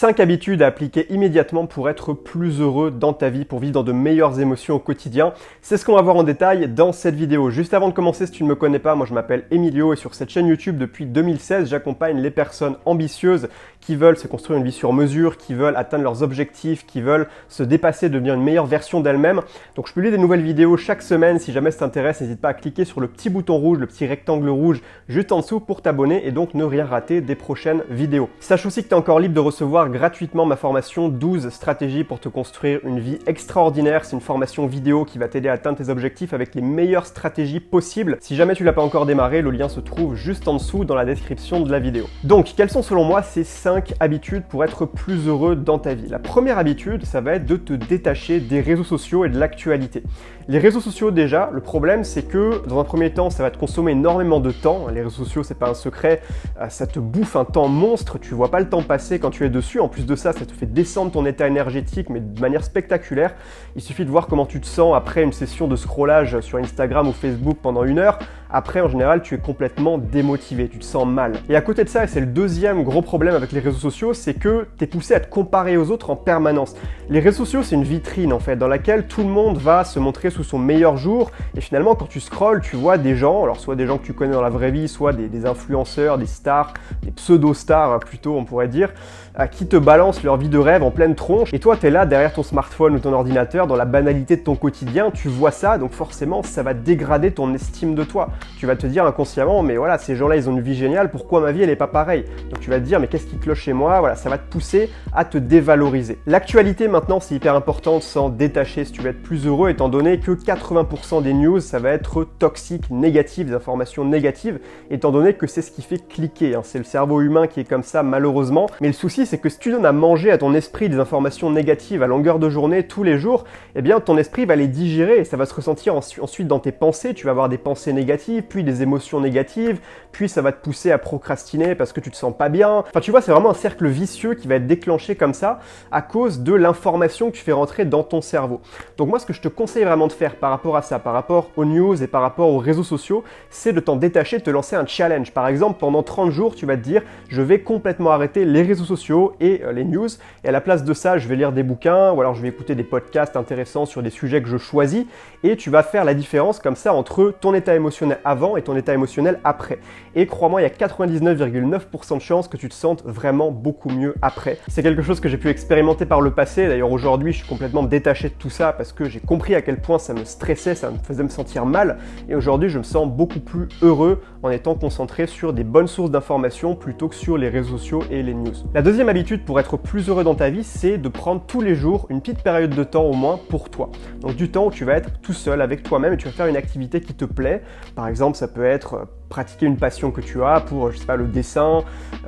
5 habitudes à appliquer immédiatement pour être plus heureux dans ta vie, pour vivre dans de meilleures émotions au quotidien. C'est ce qu'on va voir en détail dans cette vidéo. Juste avant de commencer, si tu ne me connais pas, moi je m'appelle Emilio et sur cette chaîne YouTube depuis 2016, j'accompagne les personnes ambitieuses qui veulent se construire une vie sur mesure, qui veulent atteindre leurs objectifs, qui veulent se dépasser, devenir une meilleure version d'elles-mêmes. Donc je publie des nouvelles vidéos chaque semaine. Si jamais ça t'intéresse, n'hésite pas à cliquer sur le petit bouton rouge, le petit rectangle rouge juste en dessous pour t'abonner et donc ne rien rater des prochaines vidéos. Sache aussi que tu es encore libre de recevoir gratuitement ma formation 12 stratégies pour te construire une vie extraordinaire. C'est une formation vidéo qui va t'aider à atteindre tes objectifs avec les meilleures stratégies possibles. Si jamais tu l'as pas encore démarré, le lien se trouve juste en dessous dans la description de la vidéo. Donc, quelles sont selon moi ces 5 habitudes pour être plus heureux dans ta vie? La première habitude, ça va être de te détacher des réseaux sociaux et de l'actualité. Les réseaux sociaux déjà, le problème c'est que dans un premier temps, ça va te consommer énormément de temps. Les réseaux sociaux, c'est pas un secret, ça te bouffe un temps monstre, tu vois pas le temps passer quand tu es dessus. En plus de ça, ça te fait descendre ton état énergétique, mais de manière spectaculaire. Il suffit de voir comment tu te sens après une session de scrollage sur Instagram ou Facebook pendant 1 heure. Après, en général, tu es complètement démotivé, tu te sens mal. Et à côté de ça, et c'est le deuxième gros problème avec les réseaux sociaux, c'est que tu es poussé à te comparer aux autres en permanence. Les réseaux sociaux, c'est une vitrine en fait, dans laquelle tout le monde va se montrer sous son meilleur jour. Et finalement, quand tu scrolles, tu vois des gens, alors soit des gens que tu connais dans la vraie vie, soit des influenceurs, des stars, des pseudo-stars plutôt, on pourrait dire, qui te balancent leur vie de rêve en pleine tronche. Et toi, tu es là derrière ton smartphone ou ton ordinateur, dans la banalité de ton quotidien, tu vois ça, donc forcément, ça va dégrader ton estime de toi. Tu vas te dire inconsciemment, mais voilà, ces gens-là, ils ont une vie géniale, pourquoi ma vie, elle n'est pas pareille? Donc tu vas te dire, mais qu'est-ce qui cloche chez moi? Voilà, ça va te pousser à te dévaloriser. L'actualité, maintenant, c'est hyper important de s'en détacher si tu veux être plus heureux, étant donné que 80% des news, ça va être toxique, négatif, des informations négatives, étant donné que c'est ce qui fait cliquer. C'est le cerveau humain qui est comme ça, malheureusement. Mais le souci, c'est que si tu donnes à manger à ton esprit des informations négatives à longueur de journée, tous les jours, eh bien, ton esprit va les digérer et ça va se ressentir ensuite dans tes pensées. Tu vas avoir des pensées négatives, puis des émotions négatives, puis ça va te pousser à procrastiner parce que tu te sens pas bien. Enfin, tu vois, c'est vraiment un cercle vicieux qui va être déclenché comme ça à cause de l'information que tu fais rentrer dans ton cerveau. Donc moi, ce que je te conseille vraiment de faire par rapport à ça, par rapport aux news et par rapport aux réseaux sociaux, c'est de t'en détacher, de te lancer un challenge. Par exemple, pendant 30 jours, tu vas te dire, je vais complètement arrêter les réseaux sociaux et les news, et à la place de ça, je vais lire des bouquins, ou alors je vais écouter des podcasts intéressants sur des sujets que je choisis, et tu vas faire la différence comme ça entre ton état émotionnel avant et ton état émotionnel après. Et crois-moi, il y a 99,9% de chances que tu te sentes vraiment beaucoup mieux après. C'est quelque chose que j'ai pu expérimenter par le passé. D'ailleurs, aujourd'hui, je suis complètement détaché de tout ça parce que j'ai compris à quel point ça me stressait, ça me faisait me sentir mal. Et aujourd'hui, je me sens beaucoup plus heureux en étant concentré sur des bonnes sources d'informations plutôt que sur les réseaux sociaux et les news. La deuxième habitude pour être plus heureux dans ta vie, c'est de prendre tous les jours une petite période de temps au moins pour toi. Donc du temps où tu vas être tout seul avec toi-même et tu vas faire une activité qui te plaît. Par exemple, ça peut être pratiquer une passion que tu as pour, je sais pas, le dessin,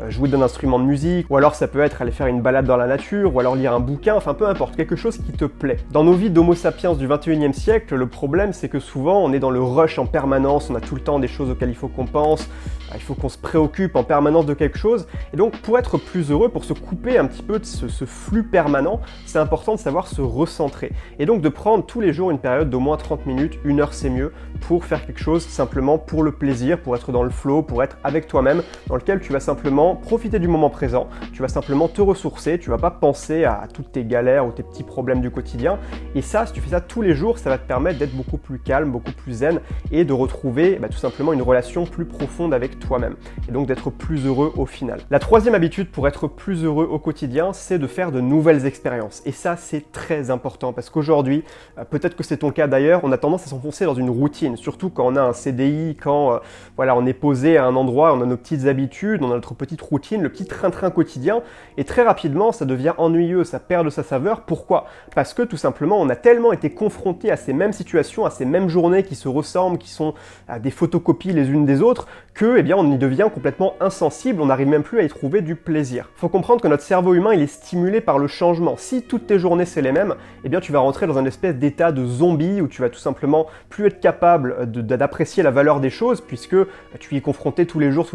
jouer d'un instrument de musique, ou alors ça peut être aller faire une balade dans la nature, ou alors lire un bouquin, enfin peu importe, quelque chose qui te plaît. Dans nos vies d'homo sapiens du 21e siècle, le problème c'est que souvent on est dans le rush en permanence, on a tout le temps des choses auxquelles il faut qu'on pense, il faut qu'on se préoccupe en permanence de quelque chose, et donc pour être plus heureux, pour se couper un petit peu de ce flux permanent, c'est important de savoir se recentrer, et donc de prendre tous les jours une période d'au moins 30 minutes, 1 heure c'est mieux, pour faire quelque chose simplement pour le plaisir, pour être dans le flow, pour être avec toi-même, dans lequel tu vas simplement profiter du moment présent, tu vas simplement te ressourcer, tu vas pas penser à toutes tes galères ou tes petits problèmes du quotidien. Et ça, si tu fais ça tous les jours, ça va te permettre d'être beaucoup plus calme, beaucoup plus zen et de retrouver tout simplement une relation plus profonde avec toi-même et donc d'être plus heureux au final. La troisième habitude pour être plus heureux au quotidien, c'est de faire de nouvelles expériences. Et ça, c'est très important parce qu'aujourd'hui, peut-être que c'est ton cas d'ailleurs, on a tendance à s'enfoncer dans une routine, surtout quand on a un CDI, quand voilà, on est posé à un endroit, on a nos petites habitudes, on a notre petite routine, le petit train-train quotidien, et très rapidement, ça devient ennuyeux, ça perd de sa saveur. Pourquoi? Parce que tout simplement, on a tellement été confronté à ces mêmes situations, à ces mêmes journées qui se ressemblent, qui sont des photocopies les unes des autres, que, on y devient complètement insensible, on n'arrive même plus à y trouver du plaisir. Faut comprendre que notre cerveau humain, il est stimulé par le changement. Si toutes tes journées c'est les mêmes, tu vas rentrer dans un espèce d'état de zombie où tu vas tout simplement plus être capable d'apprécier la valeur des choses, puisque que tu y es confronté tous les jours,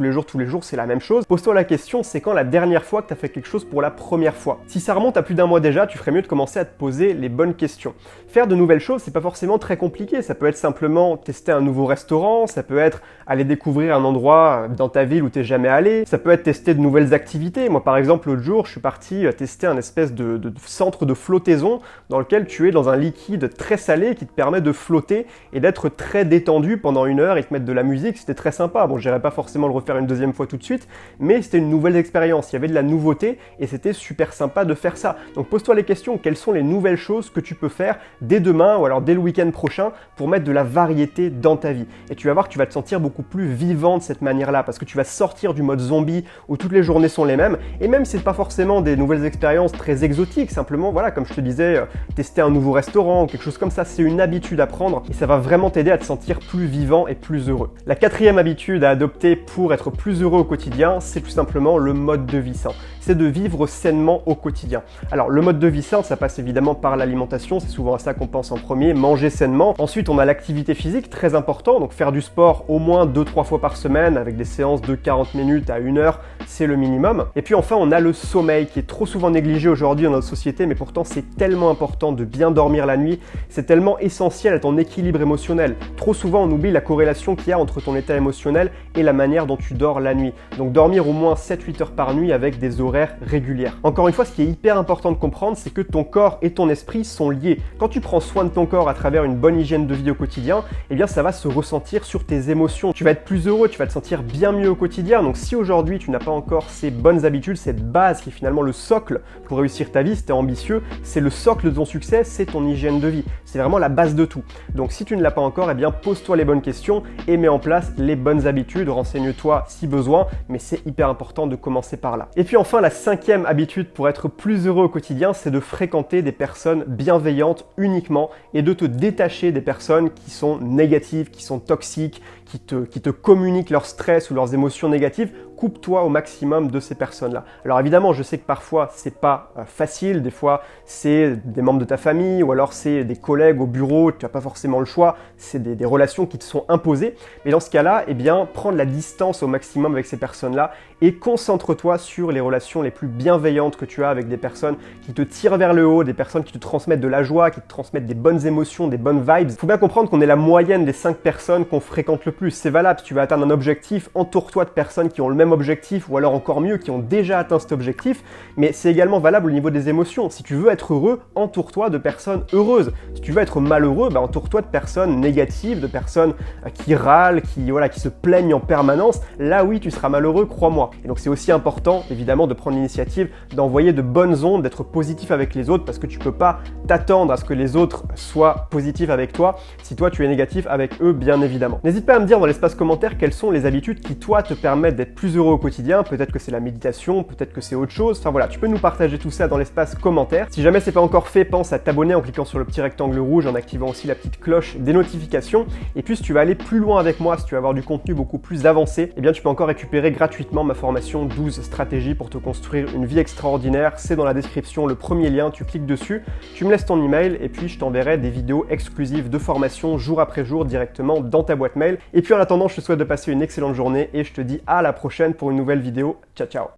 c'est la même chose. Pose-toi la question, c'est quand la dernière fois que tu as fait quelque chose pour la première fois? Si ça remonte à plus d'un mois déjà, tu ferais mieux de commencer à te poser les bonnes questions. Faire de nouvelles choses, c'est pas forcément très compliqué. Ça peut être simplement tester un nouveau restaurant, ça peut être aller découvrir un endroit dans ta ville où tu n'es jamais allé, ça peut être tester de nouvelles activités. Moi, par exemple, l'autre jour, je suis parti tester un espèce de centre de flottaison dans lequel tu es dans un liquide très salé qui te permet de flotter et d'être très détendu pendant 1 heure et te mettre de la musique. C'était très sympa. Bon, je n'irai pas forcément le refaire une deuxième fois tout de suite, mais c'était une nouvelle expérience. Il y avait de la nouveauté et c'était super sympa de faire ça. Donc pose-toi les questions, quelles sont les nouvelles choses que tu peux faire dès demain ou alors dès le week-end prochain pour mettre de la variété dans ta vie. Et tu vas voir que tu vas te sentir beaucoup plus vivant de cette manière-là parce que tu vas sortir du mode zombie où toutes les journées sont les mêmes. Et même si c'est pas forcément des nouvelles expériences très exotiques, simplement, voilà, comme je te disais, tester un nouveau restaurant ou quelque chose comme ça, c'est une habitude à prendre et ça va vraiment t'aider à te sentir plus vivant et plus heureux. La quatrième habitude à adopter pour être plus heureux au quotidien, c'est tout simplement le mode de vie sain. C'est de vivre sainement au quotidien. Alors le mode de vie sain, ça passe évidemment par l'alimentation, c'est souvent à ça qu'on pense en premier, manger sainement. Ensuite, on a l'activité physique, très important, donc faire du sport au moins 2-3 fois par semaine avec des séances de 40 minutes à 1 heure, c'est le minimum. Et puis enfin, on a le sommeil qui est trop souvent négligé aujourd'hui dans notre société, mais pourtant c'est tellement important de bien dormir la nuit, c'est tellement essentiel à ton équilibre émotionnel. Trop souvent, on oublie la corrélation qu'il y a entre ton état émotionnel et la manière dont tu dors la nuit. Donc dormir au moins 7-8 heures par nuit avec des horaires régulières. Encore une fois, ce qui est hyper important de comprendre, c'est que ton corps et ton esprit sont liés. Quand tu prends soin de ton corps à travers une bonne hygiène de vie au quotidien, eh bien ça va se ressentir sur tes émotions. Tu vas être plus heureux, tu vas te sentir bien mieux au quotidien. Donc si aujourd'hui tu n'as pas encore ces bonnes habitudes, cette base qui est finalement le socle pour réussir ta vie, si tu es ambitieux, c'est le socle de ton succès, c'est ton hygiène de vie. C'est vraiment la base de tout. Donc si tu ne l'as pas encore, eh bien pose-toi les bonnes questions et mets en place les bonnes habitudes. Renseigne-toi si besoin, mais c'est hyper important de commencer par là. Et puis enfin, la cinquième habitude pour être plus heureux au quotidien, c'est de fréquenter des personnes bienveillantes uniquement et de te détacher des personnes qui sont négatives, qui sont toxiques, qui te communiquent leur stress ou leurs émotions négatives. Coupe-toi au maximum de ces personnes-là. Alors évidemment, je sais que parfois c'est pas facile, des fois c'est des membres de ta famille ou alors c'est des collègues au bureau, tu n'as pas forcément le choix, c'est des relations qui te sont imposées. Mais dans ce cas-là, eh bien, prends de la distance au maximum avec ces personnes-là et concentre-toi sur les relations les plus bienveillantes que tu as avec des personnes qui te tirent vers le haut, des personnes qui te transmettent de la joie, qui te transmettent des bonnes émotions, des bonnes vibes. Il faut bien comprendre qu'on est la moyenne des 5 personnes qu'on fréquente le plus. C'est valable, si tu veux atteindre un objectif, entoure-toi de personnes qui ont le même objectif ou alors encore mieux, qui ont déjà atteint cet objectif, mais c'est également valable au niveau des émotions. Si tu veux être heureux, entoure-toi de personnes heureuses. Si tu veux être malheureux, entoure-toi de personnes négatives, de personnes qui râlent, qui se plaignent en permanence. Là oui, tu seras malheureux, crois-moi. Et donc c'est aussi important, évidemment, de prendre l'initiative d'envoyer de bonnes ondes, d'être positif avec les autres, parce que tu peux pas t'attendre à ce que les autres soient positifs avec toi si toi tu es négatif avec eux, bien évidemment. N'hésite pas à me dire dans l'espace commentaire quelles sont les habitudes qui toi te permettent d'être plus heureux au quotidien. Peut-être que c'est la méditation, peut-être que c'est autre chose. Enfin voilà, tu peux nous partager tout ça dans l'espace commentaire. Si jamais c'est pas encore fait, pense à t'abonner en cliquant sur le petit rectangle rouge, en activant aussi la petite cloche des notifications. Et puis si tu vas aller plus loin avec moi, si tu vas avoir du contenu beaucoup plus avancé, eh bien tu peux encore récupérer gratuitement ma formation 12 stratégies pour te construire une vie extraordinaire. C'est dans la description le premier lien, tu cliques dessus, tu me laisses ton email et puis je t'enverrai des vidéos exclusives de formation jour après jour directement dans ta boîte mail. Et puis en attendant, je te souhaite de passer une excellente journée et je te dis à la prochaine pour une nouvelle vidéo. Ciao ciao.